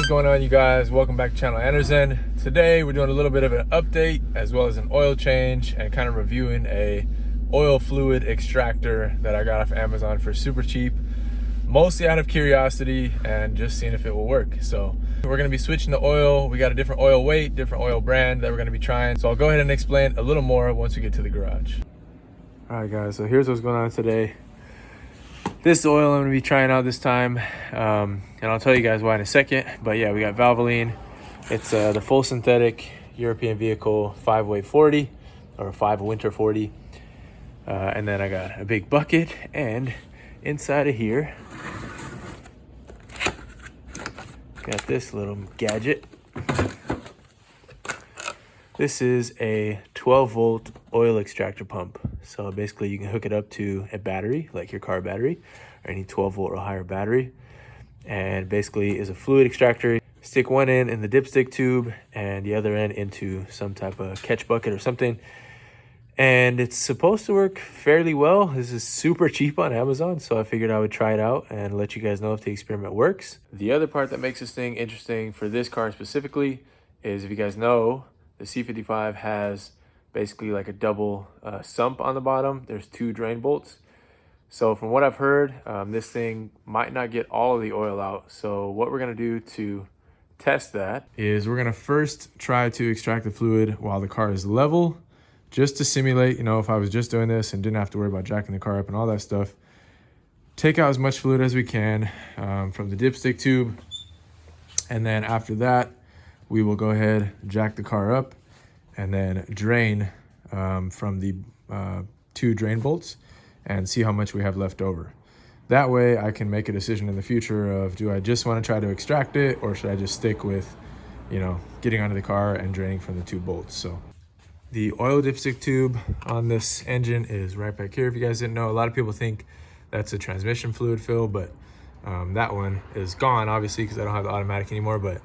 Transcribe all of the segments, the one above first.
What's going on, you guys? Welcome back to channel Anderson. Today we're doing a little bit of an update as well as an oil change and kind of reviewing a oil fluid extractor that I got off Amazon for super cheap, mostly out of curiosity and just seeing if it will work. So we're going to be switching the oil. We got a different oil weight, different oil brand that we're going to be trying. So I'll go ahead and explain a little more once we get to the garage. All right guys, so here's what's going on today. This oil I'm going to be trying out this time, and I'll tell you guys why in a second. But yeah, we got Valvoline. It's the full synthetic European vehicle 5-weight 40 or 5 winter 40. And then I got a big bucket, and inside of here, got this little gadget. This is a 12-volt oil extractor pump. So basically you can hook it up to a battery, like your car battery, or any 12-volt or higher battery. And basically is a fluid extractor. Stick one end in the dipstick tube and the other end into some type of catch bucket or something. And it's supposed to work fairly well. This is super cheap on Amazon, so I figured I would try it out and let you guys know if the experiment works. The other part that makes this thing interesting for this car specifically is, if you guys know, the C55 has basically like a double sump on the bottom. There's 2 drain bolts. So from what I've heard, this thing might not get all of the oil out. So what we're gonna do to test that is we're gonna first try to extract the fluid while the car is level, just to simulate, you know, if I was just doing this and didn't have to worry about jacking the car up and all that stuff. Take out as much fluid as we can from the dipstick tube. And then after that, we will go ahead, jack the car up, and then drain from the 2 drain bolts and see how much we have left over. That way I can make a decision in the future of, do I just want to try to extract it, or should I just stick with, you know, getting onto the car and draining from the 2 bolts. So the oil dipstick tube on this engine is right back here. If you guys didn't know, a lot of people think that's a transmission fluid fill, but that one is gone, obviously, because I don't have the automatic anymore, but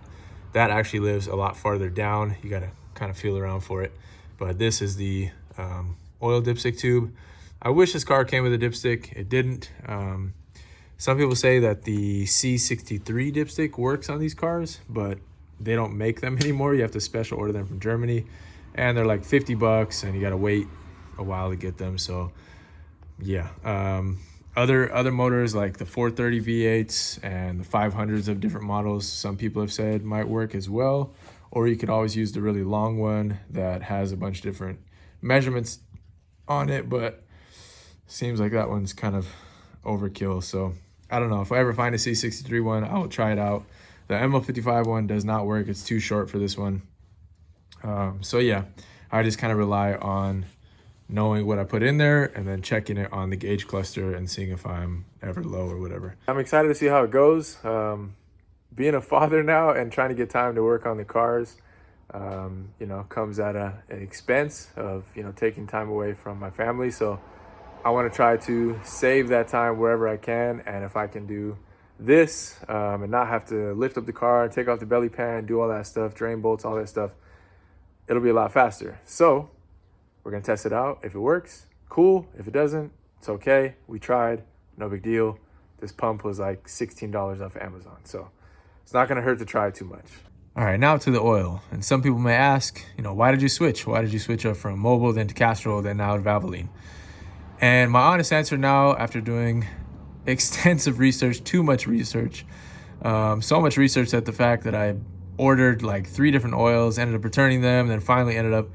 that actually lives a lot farther down. You got to kind of feel around for it. But this is the oil dipstick tube. I wish this car came with a dipstick. It didn't. Some people say that the C63 dipstick works on these cars, but they don't make them anymore. You have to special order them from Germany, and they're like 50 bucks, and you got to wait a while to get them. So yeah, other motors like the 430 V8s and the 500s of different models, some people have said might work as well. Or you could always use the really long one that has a bunch of different measurements on it, but seems like that one's kind of overkill. So I don't know, if I ever find a C63 one, I will try it out. The ML55 one does not work. It's too short for this one. So yeah, I just kind of rely on knowing what I put in there and then checking it on the gauge cluster and seeing if I'm ever low or whatever. I'm excited to see how it goes. Being a father now and trying to get time to work on the cars, you know, comes at an expense of, you know, taking time away from my family. So I want to try to save that time wherever I can. And if I can do this and not have to lift up the car, take off the belly pan, do all that stuff, drain bolts, all that stuff, it'll be a lot faster. So we're going to test it out. If it works, cool. If it doesn't, it's okay. We tried, no big deal. This pump was like $16 off Amazon. So it's not going to hurt to try too much. All right, now to the oil. And some people may ask, you know, why did you switch? Why did you switch up from Mobil, then to Castrol, then now to Valvoline? And my honest answer now, after doing extensive research, too much research, so much research that the fact that I ordered like 3 different oils, ended up returning them, then finally ended up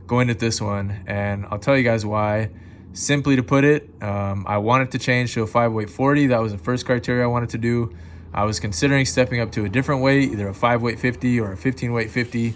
going with this one. And I'll tell you guys why. Simply to put it, I wanted to change to a 5-weight 40. That was the first criteria I wanted to do. I was considering stepping up to a different weight, either a 5-weight 50 or a 15-weight 50.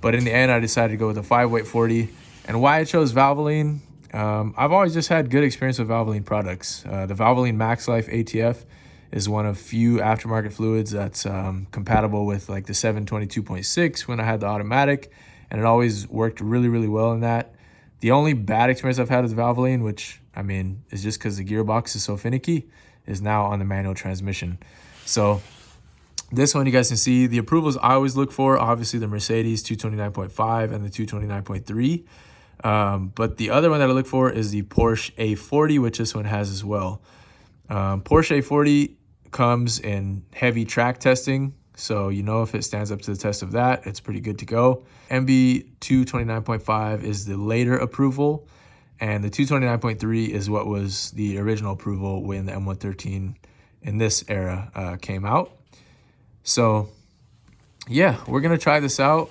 But in the end, I decided to go with a 5-weight 40. And why I chose Valvoline, I've always just had good experience with Valvoline products. The Valvoline Max Life ATF is one of few aftermarket fluids that's compatible with like the 722.6 when I had the automatic. And it always worked really, really well in that. The only bad experience I've had with Valvoline, which, I mean, is just because the gearbox is so finicky, is now on the manual transmission. So this one, you guys can see the approvals I always look for, obviously the Mercedes 229.5 and the 229.3. But the other one that I look for is the Porsche A40, which this one has as well. Porsche A40 comes in heavy track testing So you know if it stands up to the test of that, it's pretty good to go. MB 229.5 is the later approval, and the 229.3 is what was the original approval when the M113 in this era came out. So yeah, we're gonna try this out.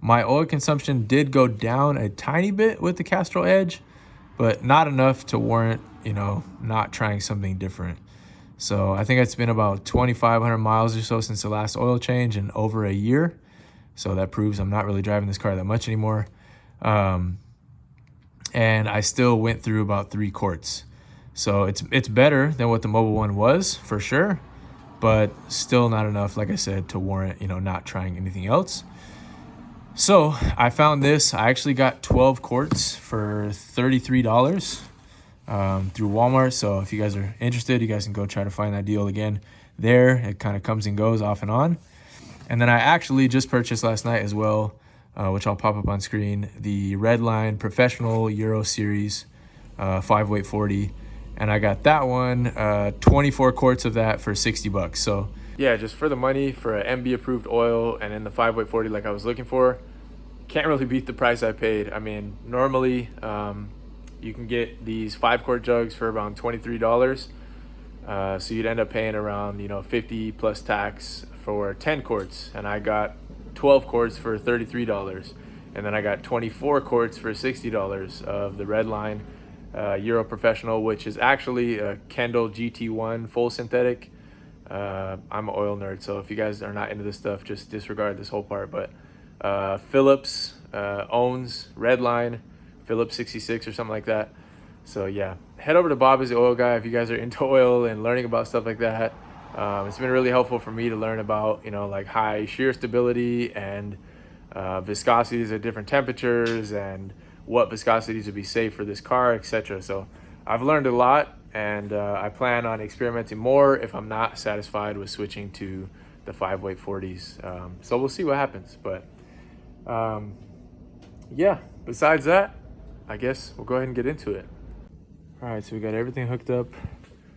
My oil consumption did go down a tiny bit with the Castrol Edge, but not enough to warrant, you know, not trying something different. So I think it's been about 2,500 miles or so since the last oil change in over a year. So that proves I'm not really driving this car that much anymore. And I still went through about 3 quarts. So it's better than what the Mobil one was for sure, but still not enough, like I said, to warrant, you know, not trying anything else. So I found this. I actually got 12 quarts for $33 through Walmart. So if you guys are interested, you guys can go try to find that deal again there. It kind of comes and goes off and on. And then I actually just purchased last night as well, which I'll pop up on screen, the Redline Professional Euro Series 5-weight 40. And I got that one, 24 quarts of that for 60 bucks. So yeah, just for the money for an MB approved oil and then the 5-weight 40 like I was looking for, can't really beat the price I paid. I mean, normally you can get these 5-quart jugs for around $23. So you'd end up paying around, you know, 50 plus tax for 10 quarts. And I got 12 quarts for $33. And then I got 24 quarts for $60 of the Redline Euro Professional, which is actually a Kendall GT1 full synthetic. I'm an oil nerd, so if you guys are not into this stuff, just disregard this whole part. But Phillips owns Redline, Phillips 66 or something like that. So yeah, head over to Bob is the Oil Guy if you guys are into oil and learning about stuff like that. It's been really helpful for me to learn about, you know, like high shear stability and viscosities at different temperatures and what viscosities would be safe for this car, etc. So I've learned a lot, and I plan on experimenting more if I'm not satisfied with switching to the 5-weight 40s. So we'll see what happens. But yeah, besides that, I guess we'll go ahead and get into it. All right, so we got everything hooked up.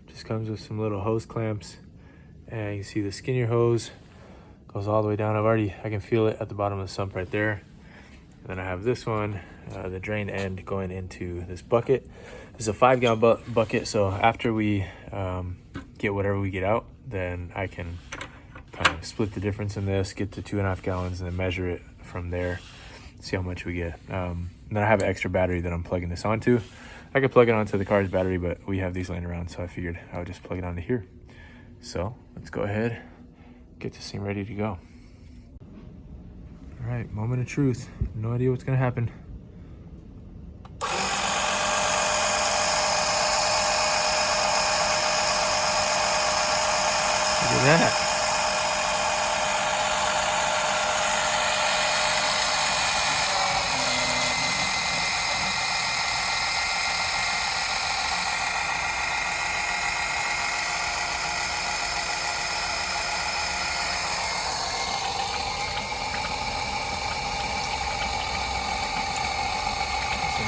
Just comes with some little hose clamps, and you can see the skinnier hose goes all the way down. I can feel it at the bottom of the sump right there. And then I have this one, the drain end going into this bucket. This is a 5-gallon bucket, so after we get whatever we get out, then I can kind of split the difference in this, get to 2.5 gallons, and then measure it from there, see how much we get. And then I have an extra battery that I'm plugging this onto. I could plug it onto the car's battery, but we have these laying around, so I figured I would just plug it onto here. So let's go ahead, get this thing ready to go. All right, moment of truth. No idea what's gonna happen. Look at that.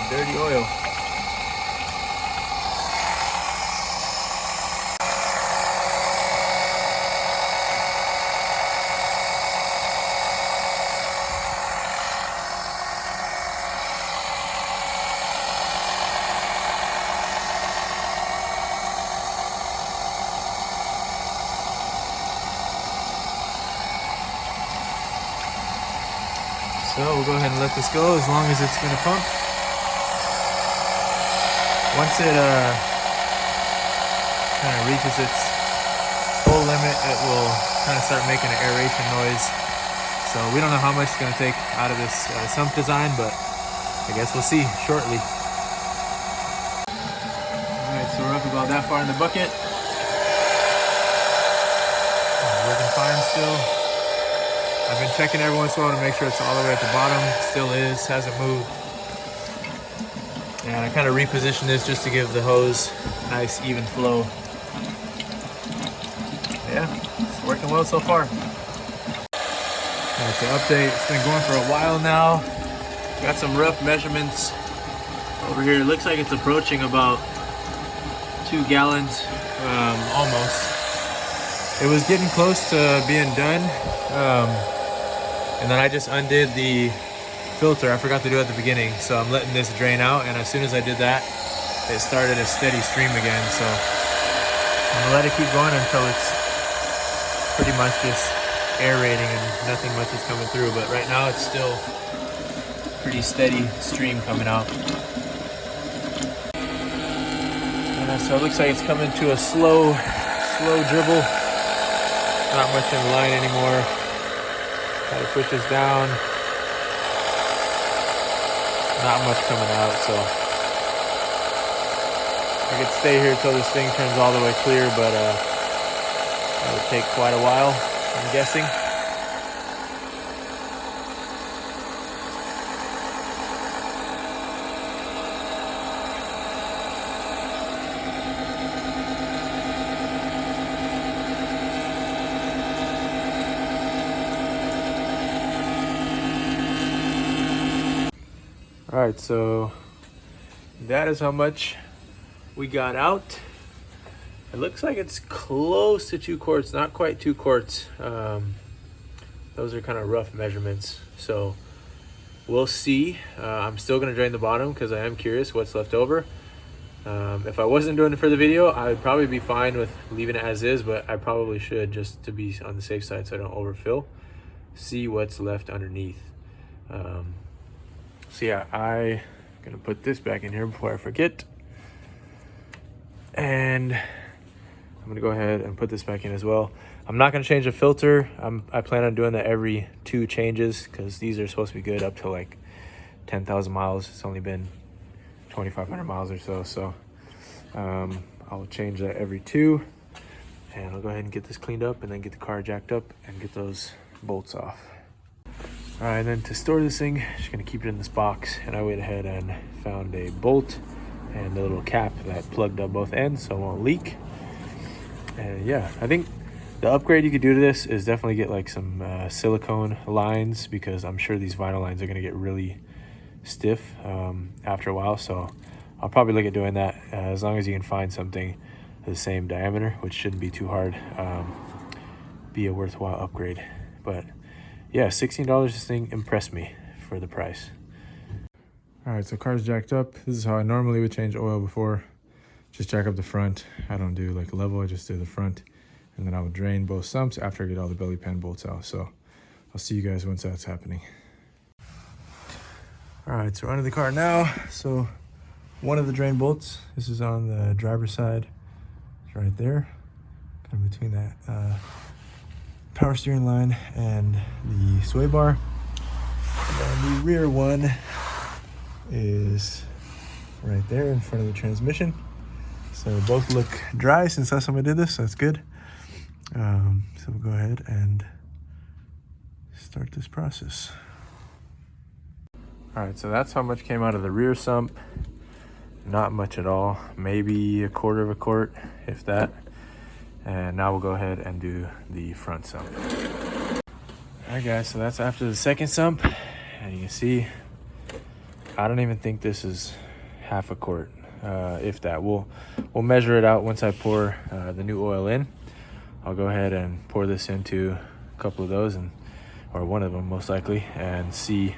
Dirty oil. So we'll go ahead and let this go as long as it's going to pump. Once it kind of reaches its full limit, it will kind of start making an aeration noise. So we don't know how much it's going to take out of this sump design, but I guess we'll see shortly. All right, so we're up about that far in the bucket. Working fine still. I've been checking every once in a while to make sure it's all the way at the bottom. Still is, hasn't moved. And I kind of repositioned this just to give the hose a nice even flow. Yeah, it's working well so far. That's an update. It's been going for a while now. Got some rough measurements over here. It looks like it's approaching about 2 gallons, almost. it was getting close to being done. And then I just undid the filter. I forgot to do it at the beginning. So I'm letting this drain out. And as soon as I did that, it started a steady stream again. So I'm gonna let it keep going until it's pretty much just aerating and nothing much is coming through. But right now it's still pretty steady stream coming out. So it looks like it's coming to a slow dribble. Not much in line anymore. Try to push this down. Not much coming out, so I could stay here till this thing turns all the way clear, but it would take quite a while, I'm guessing. All right, so that is how much we got out. It looks like it's close to 2 quarts, not quite 2 quarts. Those are kind of rough measurements, so we'll see. I'm still gonna drain the bottom because I am curious what's left over. If I wasn't doing it for the video, I would probably be fine with leaving it as is, but I probably should, just to be on the safe side so I don't overfill. See what's left underneath. So yeah, I'm gonna put this back in here before I forget. And I'm gonna go ahead and put this back in as well. I'm not gonna change the filter. I plan on doing that every 2 changes because these are supposed to be good up to like 10,000 miles. It's only been 2,500 miles or so. So I'll change that every 2. And I'll go ahead and get this cleaned up and then get the car jacked up and get those bolts off. All right, and then to store this thing, just gonna keep it in this box. And I went ahead and found a bolt and a little cap that plugged up both ends so it won't leak. And yeah, I think the upgrade you could do to this is definitely get like some silicone lines, because I'm sure these vinyl lines are gonna get really stiff after a while. So I'll probably look at doing that as long as you can find something the same diameter, which shouldn't be too hard. Be a worthwhile upgrade. But yeah, $16, this thing impressed me for the price. All right, so car's jacked up. This is how I normally would change oil before. Just jack up the front. I don't do like level, I just do the front. And then I would drain both sumps after I get all the belly pan bolts out. So I'll see you guys once that's happening. All right, so we're under the car now. So one of the drain bolts, this is on the driver's side, it's right there, kind of between that power steering line and the sway bar. And then the rear one is right there in front of the transmission. So both look dry since last time I did this, so that's good. So we'll go ahead and start this process. All right, so that's how much came out of the rear sump. Not much at all, maybe 1/4 of a quart, if that. And now we'll go ahead and do the front sump. All right guys, so that's after the second sump. And you can see, I don't even think this is 1/2 quart, if that. We'll measure it out once I pour the new oil in. I'll go ahead and pour this into a couple of those, or one of them most likely, and see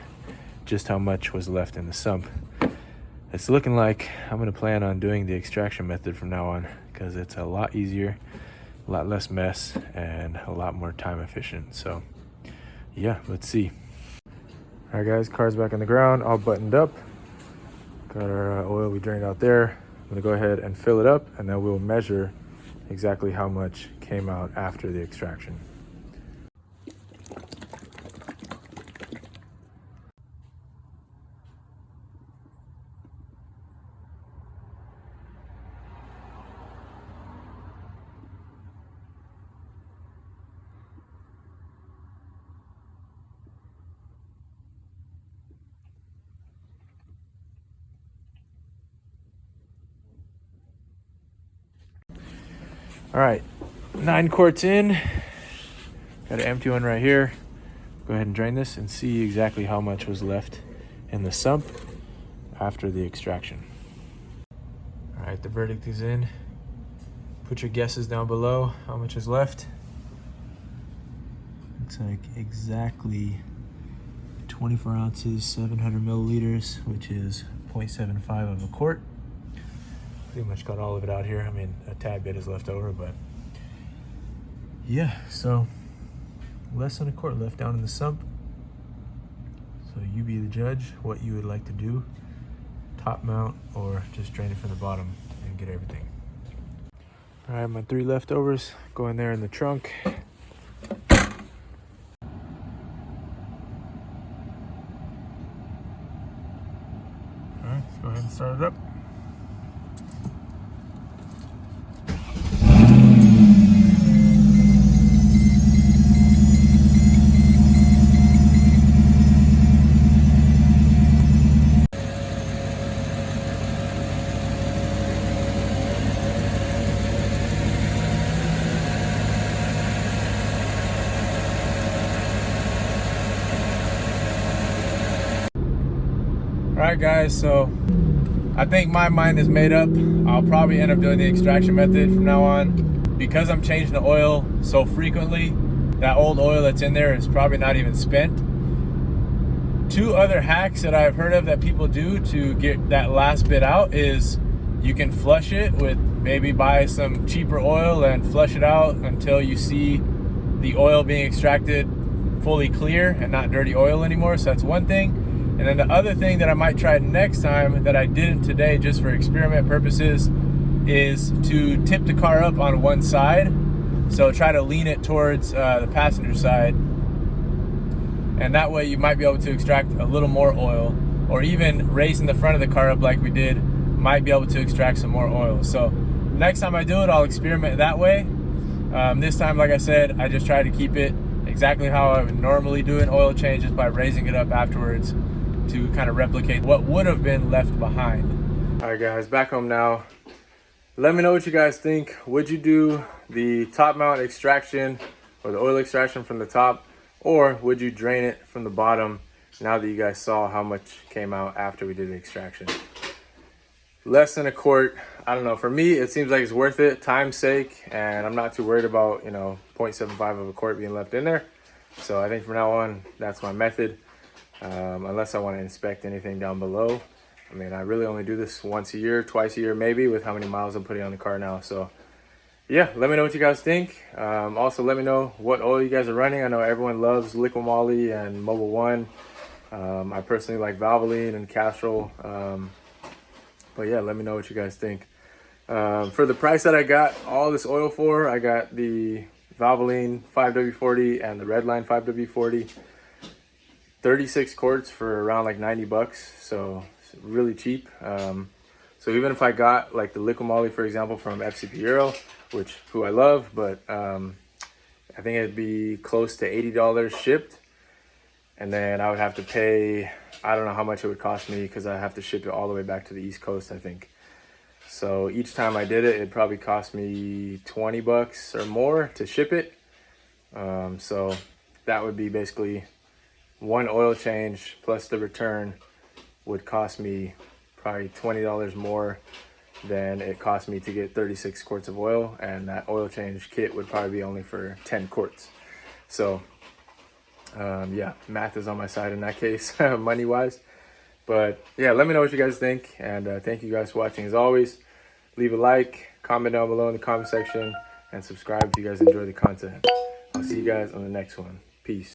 just how much was left in the sump. It's looking like I'm gonna plan on doing the extraction method from now on, because it's a lot easier, a lot less mess, and a lot more time efficient. So yeah, let's see. All right guys, car's back on the ground, all buttoned up. Got our oil we drained out there. I'm gonna go ahead and fill it up, and then we'll measure exactly how much came out after the extraction. All right, 9 quarts in. Got an empty one right here. Go ahead and drain this and see exactly how much was left in the sump after the extraction. All right, the verdict is in. Put your guesses down below how much is left. looks like exactly 24 ounces, 700 milliliters, which is 0.75 of a quart. Pretty much got all of it out here. I mean, a tad bit is left over, but yeah, so less than a quart left down in the sump. So you be the judge what you would like to do, top mount or just drain it from the bottom and get everything. All right, my 3 leftovers go in there in the trunk. All right, let's go ahead and start it up. All right, guys, so I think my mind is made up. I'll probably end up doing the extraction method from now on. Because I'm changing the oil so frequently, that old oil that's in there is probably not even spent. 2 other hacks that I've heard of that people do to get that last bit out is you can flush it with, maybe buy some cheaper oil and flush it out until you see the oil being extracted fully clear and not dirty oil anymore. So that's one thing. And then the other thing that I might try next time that I didn't today, just for experiment purposes, is to tip the car up on one side. So try to lean it towards the passenger side. And that way you might be able to extract a little more oil, or even raising the front of the car up like we did, might be able to extract some more oil. So next time I do it, I'll experiment that way. This time, like I said, I just try to keep it exactly how I would normally do an oil change, just by raising it up afterwards to kind of replicate what would have been left behind. All right, guys, back home now. Let me know what you guys think. Would you do the top mount extraction or the oil extraction from the top, or would you drain it from the bottom now that you guys saw how much came out after we did the extraction? Less than a quart, I don't know. For me, it seems like it's worth it, time's sake, and I'm not too worried about, 0.75 of a quart being left in there. So I think from now on, that's my method. Unless I want to inspect anything down below. I mean, I really only do this once a year, twice a year maybe, with how many miles I'm putting on the car now. So yeah, let me know what you guys think. Also, let me know what oil you guys are running. I know everyone loves Liquid Moly and Mobil 1. I personally like Valvoline and Castrol. But yeah, let me know what you guys think. For the price that I got all this oil for, I got the Valvoline 5W40 and the Redline 5W40. 36 quarts for around like 90 bucks, so it's really cheap. So even if I got like the Liquid Moly, for example, from FCP Euro, who I love, but I think it'd be close to $80 shipped, and then I would have to pay, I don't know how much it would cost me, because I have to ship it all the way back to the East Coast, I think. So each time I did it, it probably cost me 20 bucks or more to ship it. So that would be basically one oil change plus the return would cost me probably $20 more than it cost me to get 36 quarts of oil, and that oil change kit would probably be only for 10 quarts. So yeah, math is on my side in that case, money wise. But yeah, let me know what you guys think, and thank you guys for watching. As always, leave a like, comment down below in the comment section, and subscribe if you guys enjoy the content. I'll see you guys on the next one. Peace.